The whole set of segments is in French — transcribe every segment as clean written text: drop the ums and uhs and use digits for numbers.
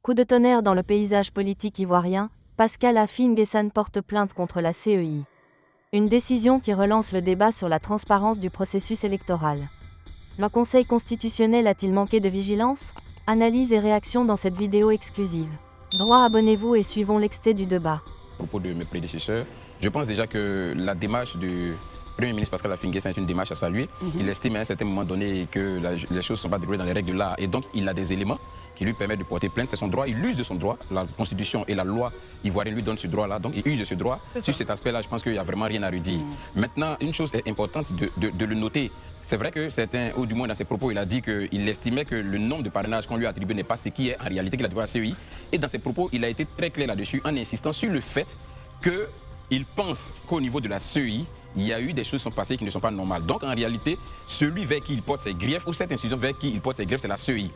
Coup de tonnerre dans le paysage politique ivoirien, Pascal Affi N'Guessan porte plainte contre la CEI. Une décision qui relance le débat sur la transparence du processus électoral. Le Conseil constitutionnel a-t-il manqué de vigilance? Analyse et réaction dans cette vidéo exclusive. Droit, abonnez-vous et suivons l'extrait du débat. À propos de mes prédécesseurs, je pense déjà que la démarche du Premier ministre Pascal Affi N'Guessan est une démarche à saluer. Il estime à un certain moment donné que les choses ne sont pas déroulées dans les règles de l'art et donc il a des éléments qui lui permettent de porter plainte. C'est son droit, il use de son droit. La Constitution et la loi ivoirienne lui donnent ce droit-là, donc il use de ce droit. Sur cet aspect-là, je pense qu'il n'y a vraiment rien à redire. Maintenant, une chose est importante de le noter. C'est vrai que certains, ou du moins dans ses propos, il a dit qu'il estimait que le nombre de parrainages qu'on lui a attribué n'est pas ce qui est en réalité qu'il a attribué à la CEI. Et dans ses propos, il a été très clair là-dessus en insistant sur le fait qu'il pense qu'au niveau de la CEI, il y a eu des choses qui sont passées qui ne sont pas normales. Donc en réalité, celui vers qui il porte ses griefs, ou cette institution vers qui il porte ses griefs, c'est la CEI.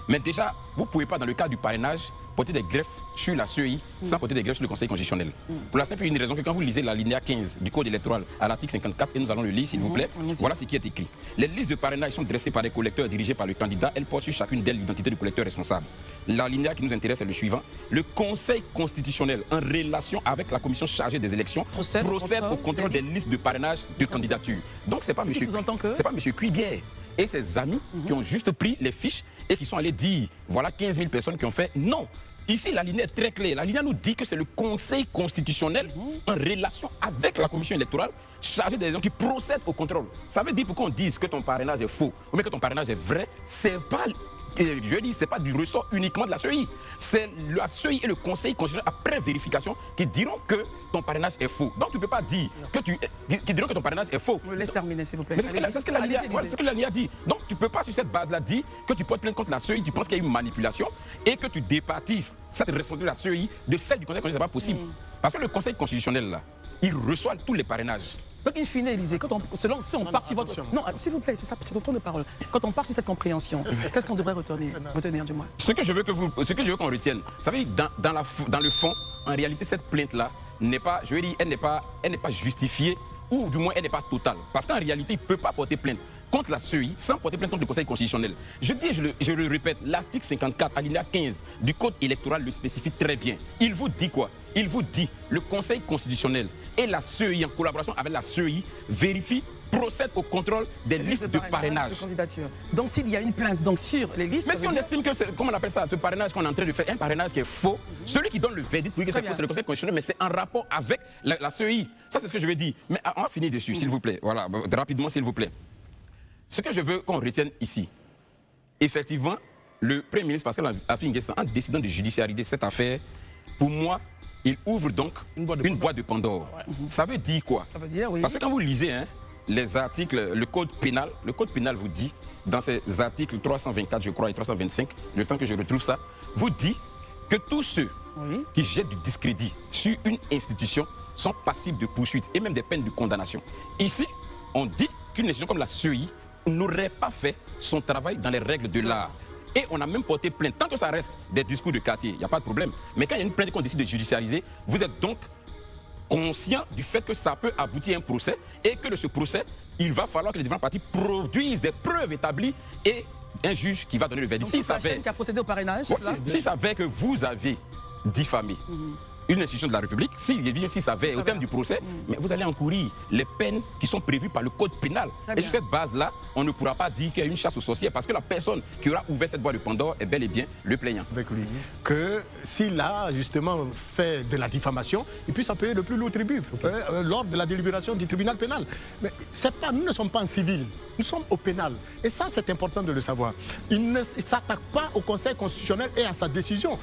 Mais déjà, vous ne pouvez pas, dans le cas du parrainage, porter des greffes sur la CEI sans porter des greffes sur le Conseil constitutionnel. Pour la simple et unique raison que quand vous lisez l'alinéa 15 du Code électoral à l'article 54, et nous allons le lire s'il vous plaît, voilà ce qui est écrit. Les listes de parrainage sont dressées par des collecteurs dirigés par le candidat. Elles portent sur chacune d'elles l'identité du collecteur responsable. L'alinéa qui nous intéresse est le suivant. Le Conseil constitutionnel, en relation avec la commission chargée des élections, procède au contrôle des listes de parrainage de candidature. Donc ce n'est pas M. Cuibière et ses amis qui ont juste pris les fiches et qui sont allés dire, voilà 15 000 personnes qui ont fait non. Ici, la ligne est très claire. La ligne nous dit que c'est le Conseil constitutionnel en relation avec la commission électorale chargée des élections qui procède au contrôle. Ça veut dire pourquoi on dise que ton parrainage est faux ou bien que ton parrainage est vrai, c'est pas... Je dis, ce n'est pas du ressort uniquement de la CEI. C'est la CEI et le Conseil constitutionnel, après vérification, qui diront que ton parrainage est faux. Donc tu ne peux pas dire qui diront que ton parrainage est faux. Laisse terminer, s'il vous plaît. Mais c'est ce que la ligne a dit. Donc tu ne peux pas, sur cette base-là, dire que tu portes plainte contre la CEI, tu penses qu'il y a une manipulation et que tu départisses cette responsabilité de la CEI de celle du Conseil constitutionnel. Ce n'est pas possible. Parce que le Conseil constitutionnel, là, il reçoit tous les parrainages. Donc, in fine, Élisée, si on part sur votre... Non, s'il vous plaît, c'est ton tour de parole. Quand on part sur cette compréhension, qu'est-ce qu'on devrait retenir du moins? Ce que je veux qu'on retienne, ça veut dire dans le fond, en réalité, cette plainte-là n'est pas, je veux dire, elle n'est pas justifiée, ou du moins, elle n'est pas totale. Parce qu'en réalité, il ne peut pas porter plainte contre la CEI sans porter plainte contre le Conseil constitutionnel. Je dis, je le répète, l'article 54, alinéa 15 du Code électoral le spécifie très bien. Il vous dit quoi? Il vous dit, le Conseil constitutionnel et la CEI, en collaboration avec la CEI, vérifie, procède au contrôle des listes de parrainage. Donc s'il y a une plainte sur les listes... Mais si on estime que, comment on appelle ça, ce parrainage qu'on est en train de faire, un parrainage qui est faux, celui qui donne le verdict pour dire que c'est faux, c'est le Conseil constitutionnel, mais c'est en rapport avec la CEI. Ça, c'est ce que je veux dire. Mais on va finir dessus, s'il vous plaît. Voilà, rapidement, s'il vous plaît. Ce que je veux qu'on retienne ici, effectivement, le Premier ministre Pascal Affi N'Guessan, en décidant de judiciariser cette affaire, pour moi, il ouvre donc une boîte de Pandore. Ouais. Ça veut dire quoi? Ça veut dire, oui. Parce que quand vous lisez les articles, le code pénal vous dit, dans ces articles 324, je crois, et 325, le temps que je retrouve ça, vous dit que tous ceux qui jettent du discrédit sur une institution sont passibles de poursuites et même des peines de condamnation. Ici, on dit qu'une institution comme la CEI n'aurait pas fait son travail dans les règles de l'art. Et on a même porté plainte. Tant que ça reste des discours de quartier, il n'y a pas de problème. Mais quand il y a une plainte qu'on décide de judiciariser, vous êtes donc conscient du fait que ça peut aboutir à un procès et que de ce procès, il va falloir que les différentes parties produisent des preuves établies et un juge qui va donner le verdict. Donc, la chaîne qui a procédé au parrainage, s'il s'avère que vous avez diffamé une institution de la République, s'il s'avère au terme du procès, mais vous allez encourir les peines qui sont prévues par le code pénal. Et sur cette base-là, on ne pourra pas dire qu'il y a une chasse aux sorcières parce que la personne qui aura ouvert cette boîte de Pandore est bel et bien le plaignant. Avec lui. Que s'il a justement fait de la diffamation, il puisse en payer le plus lourd tribut lors de la délibération du tribunal pénal. Mais nous ne sommes pas en civil, nous sommes au pénal. Et ça, c'est important de le savoir. Il ne s'attaque pas au Conseil constitutionnel et à sa décision.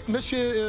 M.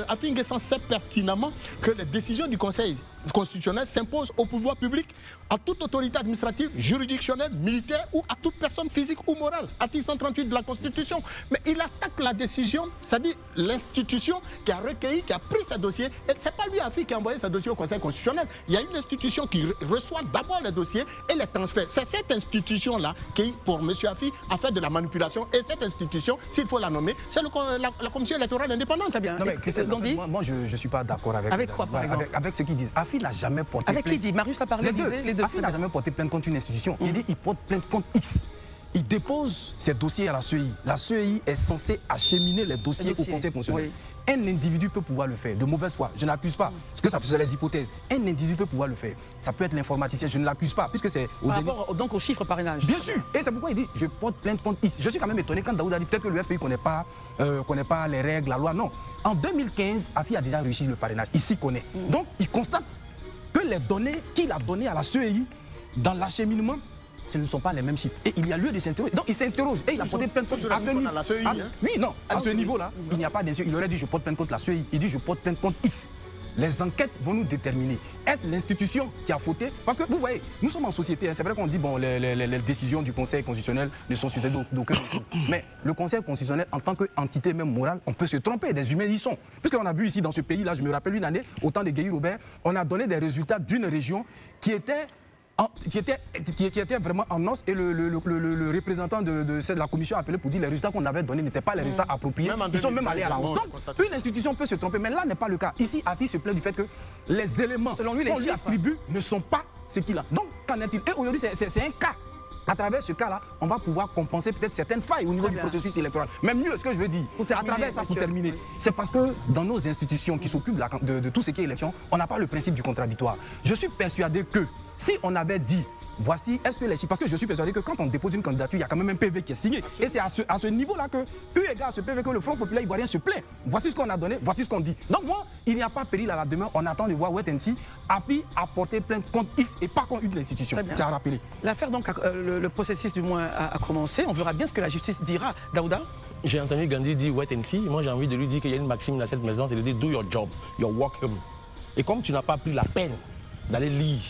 Affi N'Guessan sait pertinemment que les décisions du Conseil constitutionnel s'imposent au pouvoir public, à toute autorité administrative, juridictionnelle, militaire ou à toute personne physique ou morale. Article 138 de la Constitution. Mais il attaque la décision, c'est-à-dire l'institution qui a recueilli, qui a pris ce dossier. Et ce n'est pas lui, Affi, qui a envoyé ce dossier au Conseil constitutionnel. Il y a une institution qui reçoit d'abord les dossiers et les transfère. C'est cette institution-là qui, pour M. Affi, a fait de la manipulation. Et cette institution, s'il faut la nommer, c'est la Commission électorale indépendante. Très bien. Non, mais moi, je ne suis pas d'accord avec... Avec quoi, par exemple? Avec ce qu'ils disent. Affi n'a jamais porté plainte. Avec qui dit? Marius a parlé, les deux. Affi n'a jamais porté plainte contre une institution. Il dit qu'il porte plainte contre X. il dépose ses dossiers à la CEI. La CEI est censée acheminer les dossiers au Conseil constitutionnel. Oui. Un individu peut pouvoir le faire, de mauvaise foi. Je n'accuse pas, parce que ça c'est les hypothèses. Un individu peut pouvoir le faire. Ça peut être l'informaticien, je ne l'accuse pas, puisque c'est au rapport donc au chiffre parrainage. Bien sûr, et c'est pourquoi il dit je porte plainte contre X. Je suis quand même étonné quand Daoud a dit peut-être que le FPI ne connaît pas les règles, la loi. Non. En 2015, Afi a déjà réussi le parrainage. Il s'y connaît. Donc il constate que les données qu'il a données à la CEI dans l'acheminement, ce ne sont pas les mêmes chiffres. Et il y a lieu de s'interroger. Donc il s'interroge et il a porté plainte contre la CEI. Oui, non, à ce niveau-là, il n'y a pas d'insulte. Il aurait dit je porte plainte contre la CEI. Il dit je porte plainte contre X. Les enquêtes vont nous déterminer. Est-ce l'institution qui a fauté? Parce que vous voyez, nous sommes en société. Hein, c'est vrai qu'on dit bon, les décisions du Conseil constitutionnel ne sont suivies d'aucun. Mais le Conseil constitutionnel, en tant qu'entité même morale, on peut se tromper. Des humains y sont. Puisqu'on a vu ici dans ce pays-là, je me rappelle une année, au temps de Guéhi Robert, on a donné des résultats d'une région qui était vraiment en os et le représentant de la commission a appelé pour dire que les résultats qu'on avait donnés n'étaient pas les résultats appropriés. Ils sont même allés à la hausse. Donc, une institution peut se tromper, mais là n'est pas le cas. Ici, Afi se plaint du fait que les éléments qu'on lui attribue ne sont pas ce qu'il a. Donc, qu'en est-il? Et aujourd'hui, c'est un cas. À travers ce cas-là, on va pouvoir compenser peut-être certaines failles au niveau du processus électoral. Même mieux, ce que je veux dire, à travers ça, pour terminer, c'est parce que dans nos institutions qui s'occupent de tout ce qui est élection, on n'a pas le principe du contradictoire. Je suis persuadé que si on avait dit, voici, est-ce que les chiffres... Parce que je suis persuadé que quand on dépose une candidature, il y a quand même un PV qui est signé. Absolument. Et c'est à ce niveau-là que, eu égard à ce PV, que le Front populaire ivoirien se plaint. Voici ce qu'on a donné, voici ce qu'on dit. Donc moi, il n'y a pas péril à la demeure. On attend de voir wait and see. Afi a porté plainte contre X et pas contre une institution. C'est à rappeler. L'affaire, donc, le processus du moins a commencé. On verra bien ce que la justice dira. Daouda? J'ai entendu Gandhi dire wait and see. Moi, j'ai envie de lui dire qu'il y a une maxime dans cette maison, c'est de dire do your job, your work. Et comme tu n'as pas pris la peine d'aller lire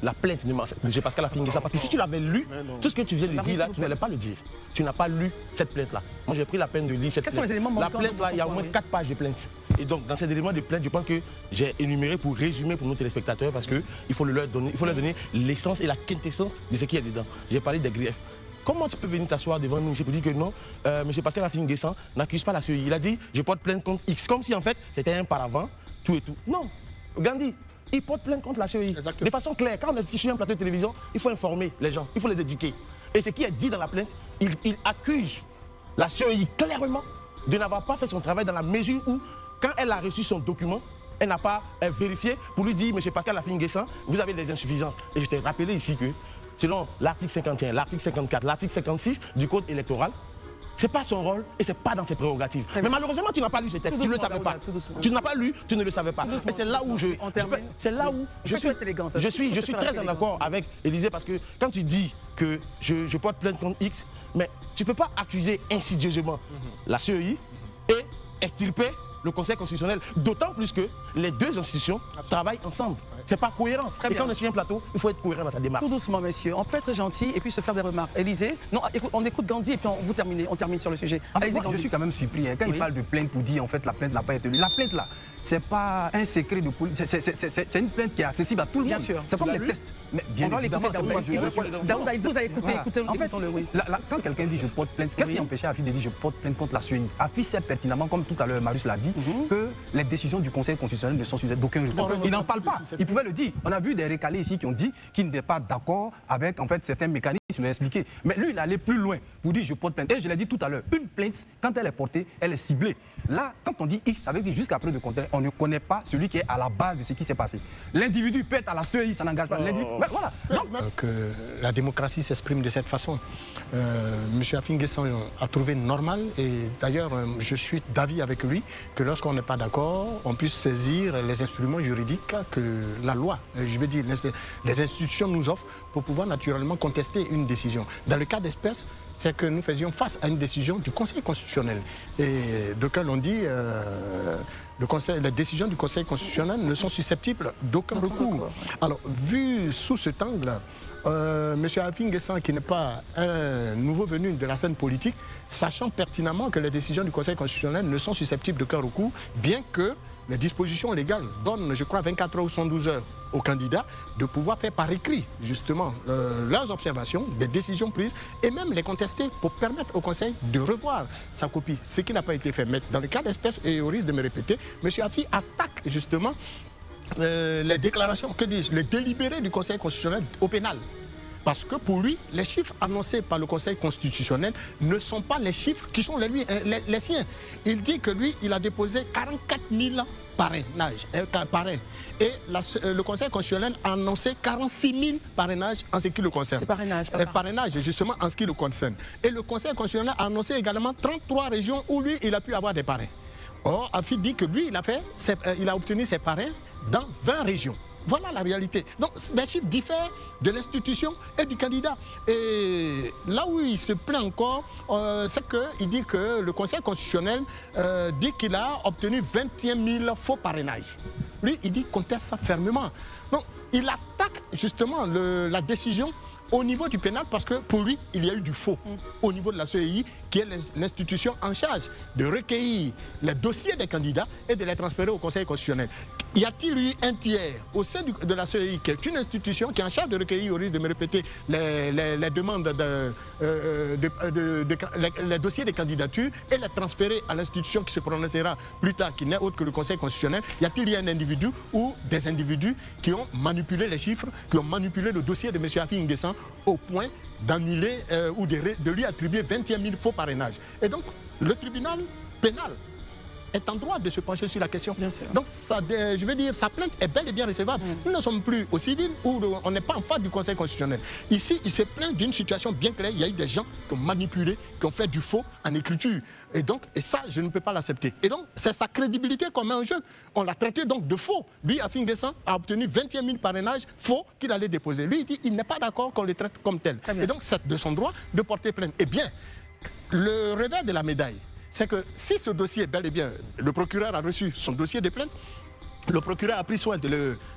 la plainte de M. Pascal Affi N'Guessan, parce que si tu l'avais lu, tout ce que tu viens de dire là, tu n'allais pas le dire. Tu n'as pas lu cette plainte-là. Moi, j'ai pris la peine de lire cette plainte. Quels sont les éléments manquants? La plainte-là, il y a au moins 4 pages de plainte. Et donc, dans ces éléments de plainte, je pense que j'ai énuméré pour résumer pour nos téléspectateurs, parce qu'il faut leur donner l'essence et la quintessence de ce qui est dedans. J'ai parlé des griefs. Comment tu peux venir t'asseoir devant nous ici pour dire que non, M. Pascal Affi N'Guessan n'accuse pas la CEI. Il a dit, je porte plainte contre X, comme si en fait, c'était un paravent, tout et tout. Non, Gandhi, il porte plainte contre la CEI. Exactement. De façon claire, quand on est sur un plateau de télévision, il faut informer les gens, il faut les éduquer. Et ce qui est dit dans la plainte, il accuse la CEI clairement de n'avoir pas fait son travail dans la mesure où, quand elle a reçu son document, elle n'a pas vérifié pour lui dire, M. Pascal Affi N'Guessan, vous avez des insuffisances. Et je t'ai rappelé ici que, selon l'article 51, l'article 54, l'article 56 du Code électoral, ce n'est pas son rôle et ce n'est pas dans ses prérogatives. Mais malheureusement, tu n'as pas lu ce texte, tu ne le savais pas. Tu n'as pas lu, tu ne le savais pas. Mais c'est là où je suis très en accord avec Élisée, parce que quand tu dis que je porte plainte contre X, mais tu ne peux pas accuser insidieusement la CEI et extirper le Conseil constitutionnel, d'autant plus que les deux institutions travaillent ensemble. C'est pas cohérent. Et quand on est sur un plateau, il faut être cohérent dans sa démarche. Tout doucement, messieurs. On peut être gentil et puis se faire des remarques. Élisée, non, on écoute Gandhi et puis on termine sur le sujet. Moi, je suis quand même surpris. Hein, quand il parle de plainte pour dire en fait la plainte n'a pas été lue. La plainte là, c'est pas un secret de police. C'est une plainte qui est accessible à tout le monde. Bien sûr. C'est comme les tests. Mais bien évidemment, c'est pourquoi Daouda, vous avez écouté, écoutons-le, oui. Quand quelqu'un dit je porte plainte, qu'est-ce qui empêchait Afi de dire je porte plainte contre la CEI? Afi sait pertinemment, comme tout à l'heure Marius l'a dit, que les décisions du Conseil constitutionnel ne sont suivies d'aucun recours. Il n'en parle pas. Il pouvait le dire. On a vu des récalés ici qui ont dit qu'ils n'étaient pas d'accord avec en fait certains mécanismes, il l'a expliqué. Mais lui, il allait plus loin pour dire je porte plainte. Et je l'ai dit tout à l'heure, une plainte, quand elle est portée, elle est ciblée. Là, quand on dit X, ça veut dire jusqu'à preuve de contraire, on ne connaît pas celui qui est à la base de ce qui s'est passé. L'individu peut être à la CEI, ça n'engage pas l'individu. Voilà. Donc, que la démocratie s'exprime de cette façon. M. Affi N'Guessan a trouvé normal, et d'ailleurs, je suis d'avis avec lui, que lorsqu'on n'est pas d'accord, on puisse saisir les instruments juridiques que la loi, je veux dire, les institutions nous offrent pour pouvoir naturellement contester une décision. Dans le cas d'espèce, c'est que nous faisions face à une décision du Conseil constitutionnel. Et d'aucuns l'ont dit, les décisions du Conseil constitutionnel ne sont susceptibles d'aucun recours. Alors, vu sous cet angle, M. Affi N'Guessan, qui n'est pas un nouveau venu de la scène politique, sachant pertinemment que les décisions du Conseil constitutionnel ne sont susceptibles d'aucun recours, bien que les dispositions légales donnent, je crois, 24 heures ou 112 heures aux candidats de pouvoir faire par écrit, justement, leurs observations, des décisions prises, et même les contester pour permettre au Conseil de revoir sa copie, ce qui n'a pas été fait. Mais dans le cas d'espèce, et au risque de me répéter, M. Affi attaque justement les déclarations, que dis-je, les délibérés du Conseil constitutionnel au pénal. Parce que pour lui, les chiffres annoncés par le Conseil constitutionnel ne sont pas les chiffres qui sont les siens. Il dit que lui, il a déposé 44 000 parrainages. Et le Conseil constitutionnel a annoncé 46 000 parrainages en ce qui le concerne. C'est parrainage. Parrainage, justement, en ce qui le concerne. Et le Conseil constitutionnel a annoncé également 33 régions où lui, il a pu avoir des parrains. Or, Afi dit que lui, il a obtenu ses parrains dans 20 régions. Voilà la réalité. Donc, les chiffres diffèrent de l'institution et du candidat. Et là où il se plaint encore, c'est qu'il dit que le Conseil constitutionnel dit qu'il a obtenu 21 000 faux parrainages. Lui, il dit qu'il conteste ça fermement. Donc, il attaque justement la décision au niveau du pénal parce que pour lui, il y a eu du faux au niveau de la CEI, qui est l'institution en charge de recueillir les dossiers des candidats et de les transférer au Conseil constitutionnel. Y a-t-il eu un tiers au sein de la CEI, qui est une institution qui est en charge de recueillir, au risque de me répéter, les demandes, les dossiers des candidatures et les transférer à l'institution qui se prononcera plus tard, qui n'est autre que le Conseil constitutionnel? Y a-t-il eu un individu ou des individus qui ont manipulé les chiffres, qui ont manipulé le dossier de M. Afi N'Guessan au point d'annuler ou de lui attribuer 21 000 faux parrainages? Et donc, le tribunal pénal est en droit de se pencher sur la question. Bien sûr. Donc, je veux dire, sa plainte est bel et bien recevable. Nous ne sommes plus au civil où on n'est pas en face du Conseil constitutionnel. Ici, il se plaint d'une situation bien claire. Il y a eu des gens qui ont manipulé, qui ont fait du faux en écriture. Et donc, ça, je ne peux pas l'accepter. Et donc, c'est sa crédibilité qu'on met en jeu. On l'a traité donc de faux. Lui, Afi N'Guessan, a obtenu 21 000 parrainages faux qu'il allait déposer. Lui, il dit qu'il n'est pas d'accord qu'on le traite comme tel. Et donc, c'est de son droit de porter plainte. Eh bien, le revers de la médaille, c'est que si ce dossier, bel et bien, le procureur a reçu son dossier de plainte, le procureur a pris soin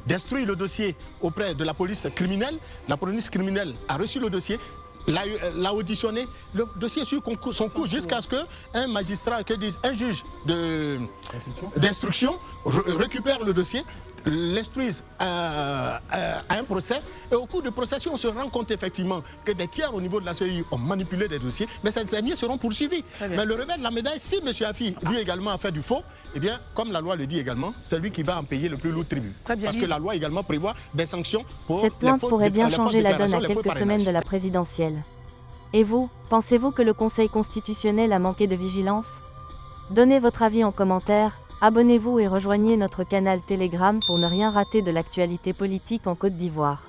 d'instruire le dossier auprès de la police criminelle. La police criminelle a reçu le dossier, l'a auditionné, le dossier suit son cours jusqu'à ce qu'un magistrat, un juge d'instruction récupère le dossier, l'instruise à un procès, et au cours du procès, si on se rend compte effectivement que des tiers au niveau de la CEI ont manipulé des dossiers, mais ces derniers seront poursuivis. Mais le revers de la médaille, si M. Afi, lui également, a fait du faux, eh bien, comme la loi le dit également, c'est lui qui va en payer le plus lourd tribut. Parce que la loi également prévoit des sanctions pour cette plainte pourrait bien changer la donne à quelques semaines de la présidentielle. Et vous, pensez-vous que le Conseil constitutionnel a manqué de vigilance? Donnez votre avis en commentaire. Abonnez-vous et rejoignez notre canal Telegram pour ne rien rater de l'actualité politique en Côte d'Ivoire.